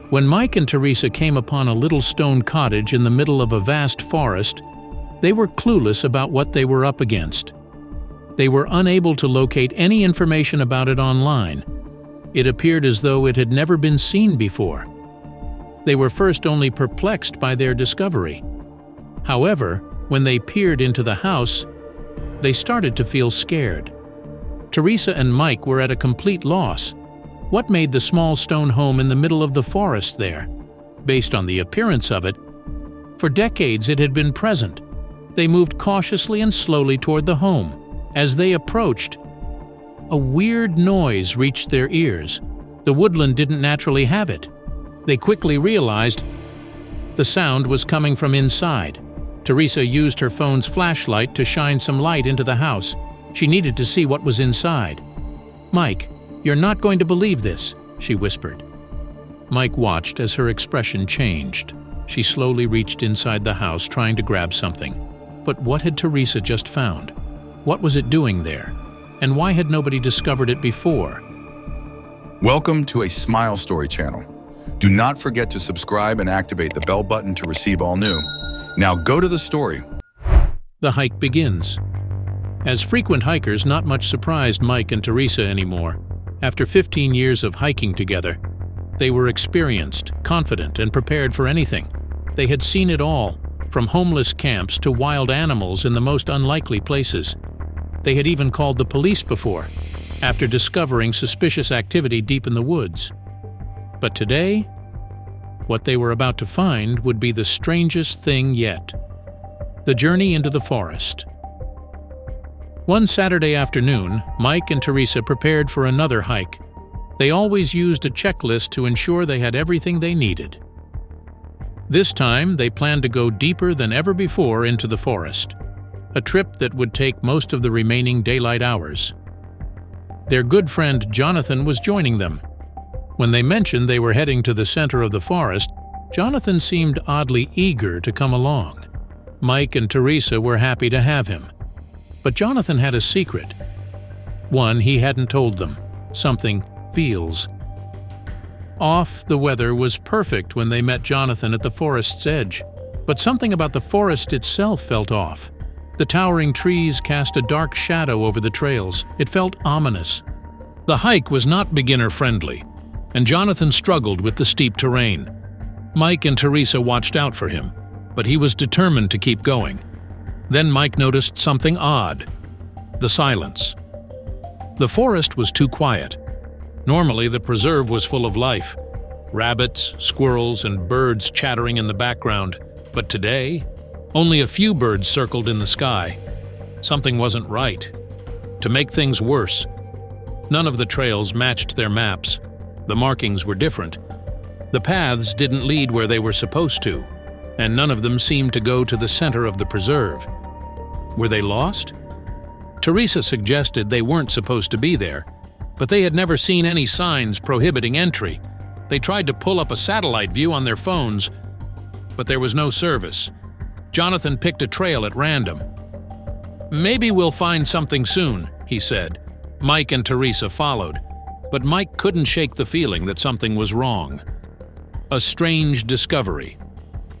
When Mike and Teresa came upon a little stone cottage in the middle of a vast forest, they were clueless about what they were up against. They were unable to locate any information about it online. It appeared as though it had never been seen before. They were first only perplexed by their discovery. However, when they peered into the house, they started to feel scared. Teresa and Mike were at a complete loss. What made the small stone home in the middle of the forest there? Based on the appearance of it, for decades it had been present. They moved cautiously and slowly toward the home. As they approached, a weird noise reached their ears. The woodland didn't naturally have it. They quickly realized the sound was coming from inside. Teresa used her phone's flashlight to shine some light into the house. She needed to see what was inside. "Mike, you're not going to believe this," she whispered. Mike watched as her expression changed. She slowly reached inside the house, trying to grab something. But what had Teresa just found? What was it doing there? And why had nobody discovered it before? Welcome to a Smile Story channel. Do not forget to subscribe and activate the bell button to receive all new. Now go to the story. The hike begins. As frequent hikers, not much surprised Mike and Teresa anymore. After 15 years of hiking together, they were experienced, confident, and prepared for anything. They had seen it all, from homeless camps to wild animals in the most unlikely places. They had even called the police before, after discovering suspicious activity deep in the woods. But today, what they were about to find would be the strangest thing yet. The journey into the forest. One Saturday afternoon, Mike and Teresa prepared for another hike. They always used a checklist to ensure they had everything they needed. This time, they planned to go deeper than ever before into the forest, a trip that would take most of the remaining daylight hours. Their good friend Jonathan was joining them. When they mentioned they were heading to the center of the forest, Jonathan seemed oddly eager to come along. Mike and Teresa were happy to have him. But Jonathan had a secret. One he hadn't told them. Something feels off. The weather was perfect when they met Jonathan at the forest's edge, but something about the forest itself felt off. The towering trees cast a dark shadow over the trails. It felt ominous. The hike was not beginner-friendly, and Jonathan struggled with the steep terrain. Mike and Teresa watched out for him, but he was determined to keep going. Then Mike noticed something odd: the silence. The forest was too quiet. Normally, the preserve was full of life. Rabbits, squirrels, and birds chattering in the background. But today, only a few birds circled in the sky. Something wasn't right. To make things worse, none of the trails matched their maps. The markings were different. The paths didn't lead where they were supposed to, and none of them seemed to go to the center of the preserve. Were they lost? Teresa suggested they weren't supposed to be there, but they had never seen any signs prohibiting entry. They tried to pull up a satellite view on their phones, but there was no service. Jonathan picked a trail at random. "Maybe we'll find something soon," he said. Mike and Teresa followed, but Mike couldn't shake the feeling that something was wrong. A strange discovery.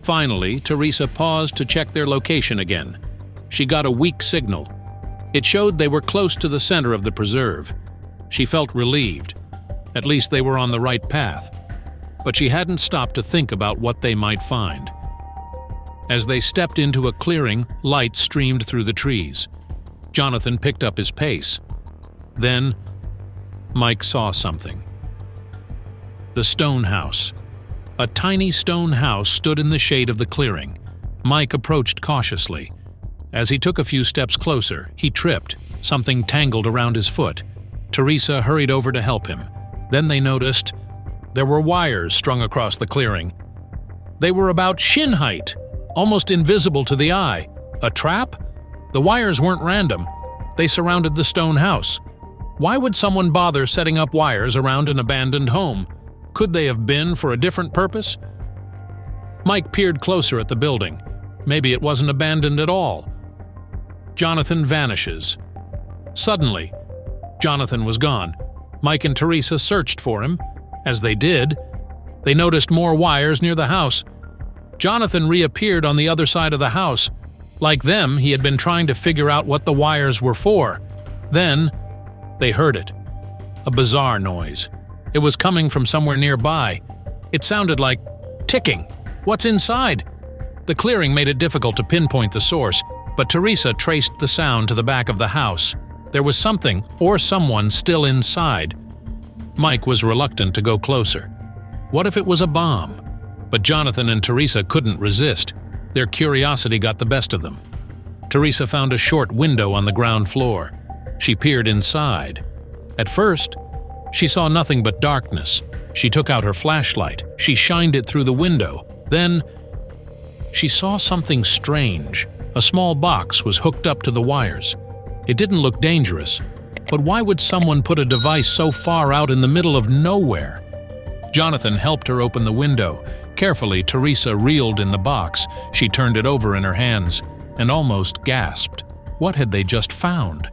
Finally, Teresa paused to check their location again. She got a weak signal. It showed they were close to the center of the preserve. She felt relieved. At least they were on the right path. But she hadn't stopped to think about what they might find. As they stepped into a clearing, light streamed through the trees. Jonathan picked up his pace. Then, Mike saw something. The stone house. A tiny stone house stood in the shade of the clearing. Mike approached cautiously. As he took a few steps closer, he tripped. Something tangled around his foot. Teresa hurried over to help him. Then they noticed there were wires strung across the clearing. They were about shin height, almost invisible to the eye. A trap? The wires weren't random. They surrounded the stone house. Why would someone bother setting up wires around an abandoned home? Could they have been for a different purpose? Mike peered closer at the building. Maybe it wasn't abandoned at all. Jonathan vanishes. Suddenly, Jonathan was gone. Mike and Teresa searched for him. As they did, They noticed more wires near the house. Jonathan reappeared on the other side of the house. Like them, he had been trying to figure out what the wires were for. Then, they heard it. A bizarre noise. It was coming from somewhere nearby. It sounded like ticking. What's inside? The clearing made it difficult to pinpoint the source, but Teresa traced the sound to the back of the house. There was something or someone still inside. Mike was reluctant to go closer. What if it was a bomb? But Jonathan and Teresa couldn't resist. Their curiosity got the best of them. Teresa found a short window on the ground floor. She peered inside. At first, she saw nothing but darkness. She took out her flashlight. She shined it through the window. Then, she saw something strange. A small box was hooked up to the wires. It didn't look dangerous. But why would someone put a device so far out in the middle of nowhere? Jonathan helped her open the window. Carefully, Teresa reeled in the box. She turned it over in her hands and almost gasped. What had they just found?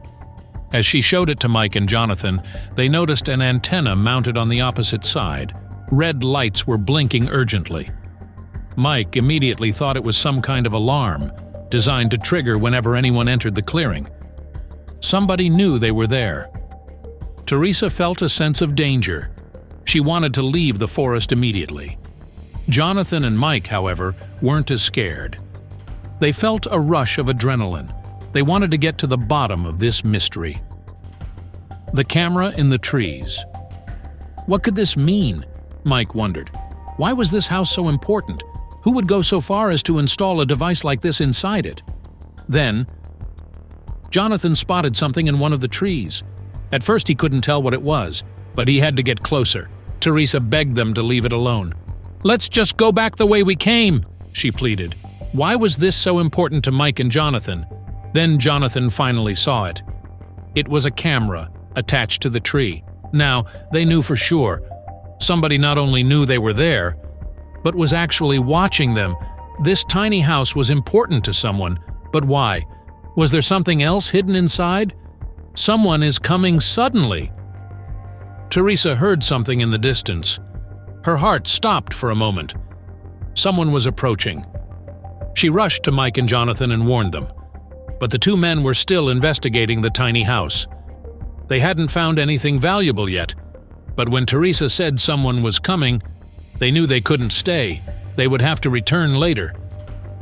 As she showed it to Mike and Jonathan, they noticed an antenna mounted on the opposite side. Red lights were blinking urgently. Mike immediately thought it was some kind of alarm, designed to trigger whenever anyone entered the clearing. Somebody knew they were there. Teresa felt a sense of danger. She wanted to leave the forest immediately. Jonathan and Mike, however, weren't as scared. They felt a rush of adrenaline. They wanted to get to the bottom of this mystery. The camera in the trees. What could this mean? Mike wondered. Why was this house so important? Who would go so far as to install a device like this inside it? Then, Jonathan spotted something in one of the trees. At first he couldn't tell what it was, but he had to get closer. Teresa begged them to leave it alone. "Let's just go back the way we came," she pleaded. Why was this so important to Mike and Jonathan? Then Jonathan finally saw it. It was a camera attached to the tree. Now, they knew for sure. Somebody not only knew they were there, but was actually watching them. This tiny house was important to someone, but why? Was there something else hidden inside? Someone is coming suddenly. Teresa heard something in the distance. Her heart stopped for a moment. Someone was approaching. She rushed to Mike and Jonathan and warned them. But the two men were still investigating the tiny house. They hadn't found anything valuable yet. But when Teresa said someone was coming, they knew they couldn't stay. They would have to return later.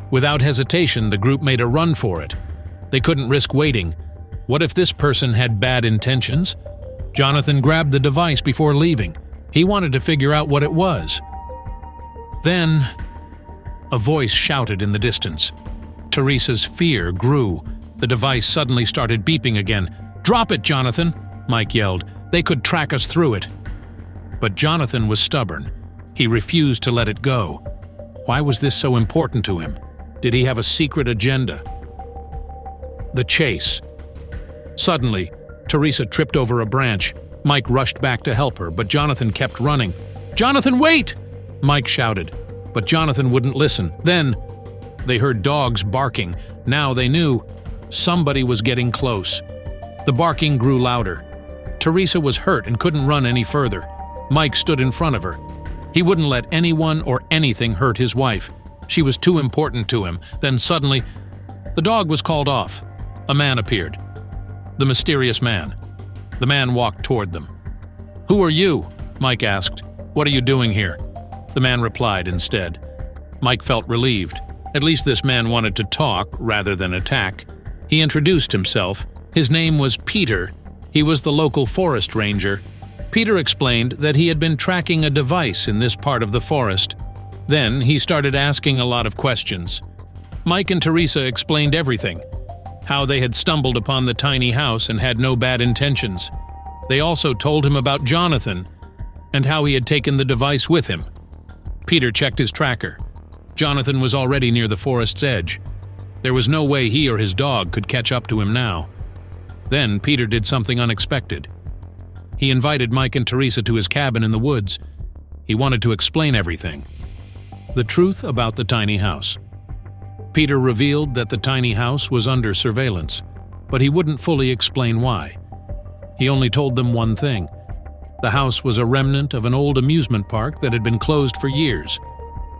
Without hesitation, the group made a run for it. They couldn't risk waiting. What if this person had bad intentions? Jonathan grabbed the device before leaving. He wanted to figure out what it was. Then, a voice shouted in the distance. Teresa's fear grew. The device suddenly started beeping again. "Drop it, Jonathan!" Mike yelled. "They could track us through it." But Jonathan was stubborn. He refused to let it go. Why was this so important to him? Did he have a secret agenda? The chase. Suddenly, Teresa tripped over a branch. Mike rushed back to help her, but Jonathan kept running. "Jonathan, wait!" Mike shouted, but Jonathan wouldn't listen. Then, they heard dogs barking. Now they knew somebody was getting close. The barking grew louder. Teresa was hurt and couldn't run any further. Mike stood in front of her. He wouldn't let anyone or anything hurt his wife. She was too important to him. Then suddenly, the dog was called off. A man appeared. The mysterious man. The man walked toward them. "Who are you?" Mike asked. "What are you doing here?" The man replied instead. Mike felt relieved. At least this man wanted to talk rather than attack. He introduced himself. His name was Peter. He was the local forest ranger. Peter explained that he had been tracking a device in this part of the forest. Then he started asking a lot of questions. Mike and Teresa explained everything. How they had stumbled upon the tiny house and had no bad intentions. They also told him about Jonathan and how he had taken the device with him. Peter checked his tracker. Jonathan was already near the forest's edge. There was no way he or his dog could catch up to him now. Then Peter did something unexpected. He invited Mike and Teresa to his cabin in the woods. He wanted to explain everything. The truth about the tiny house. Peter revealed that the tiny house was under surveillance, but he wouldn't fully explain why. He only told them one thing. The house was a remnant of an old amusement park that had been closed for years.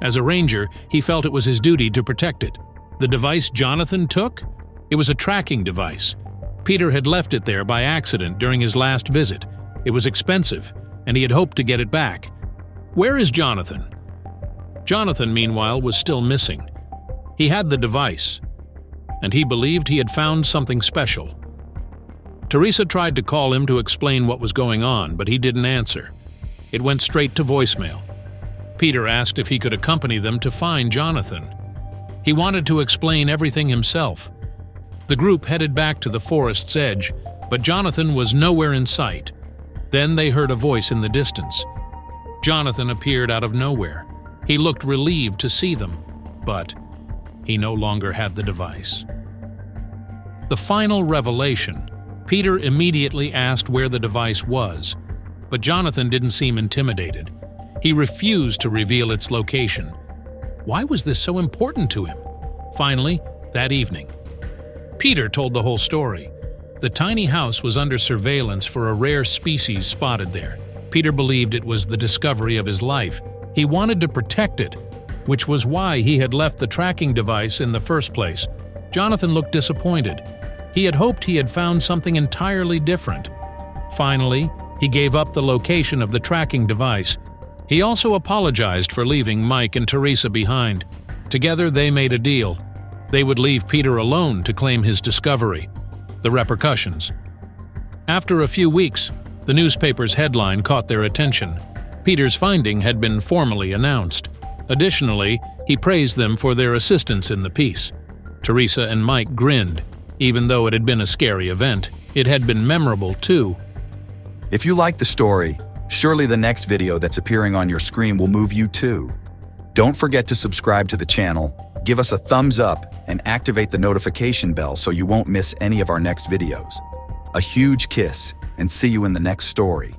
As a ranger, he felt it was his duty to protect it. The device Jonathan took? It was a tracking device. Peter had left it there by accident during his last visit. It was expensive, and he had hoped to get it back. Where is Jonathan? Jonathan, meanwhile, was still missing. He had the device, and he believed he had found something special. Teresa tried to call him to explain what was going on, but he didn't answer. It went straight to voicemail. Peter asked if he could accompany them to find Jonathan. He wanted to explain everything himself. The group headed back to the forest's edge, but Jonathan was nowhere in sight. Then they heard a voice in the distance. Jonathan appeared out of nowhere. He looked relieved to see them, but he no longer had the device. The final revelation. Peter immediately asked where the device was, but Jonathan didn't seem intimidated. He refused to reveal its location. Why was this so important to him? Finally, that evening, Peter told the whole story. The tiny house was under surveillance for a rare species spotted there. Peter believed it was the discovery of his life. He wanted to protect it, which was why he had left the tracking device in the first place. Jonathan looked disappointed. He had hoped he had found something entirely different. Finally, he gave up the location of the tracking device. He also apologized for leaving Mike and Teresa behind. Together, they made a deal. They would leave Peter alone to claim his discovery. The repercussions. After a few weeks, the newspaper's headline caught their attention. Peter's finding had been formally announced. Additionally, he praised them for their assistance in the piece. Teresa and Mike grinned. Even though it had been a scary event, it had been memorable too. If you like the story, surely the next video that's appearing on your screen will move you too. Don't forget to subscribe to the channel, give us a thumbs up, and activate the notification bell so you won't miss any of our next videos. A huge kiss, and see you in the next story.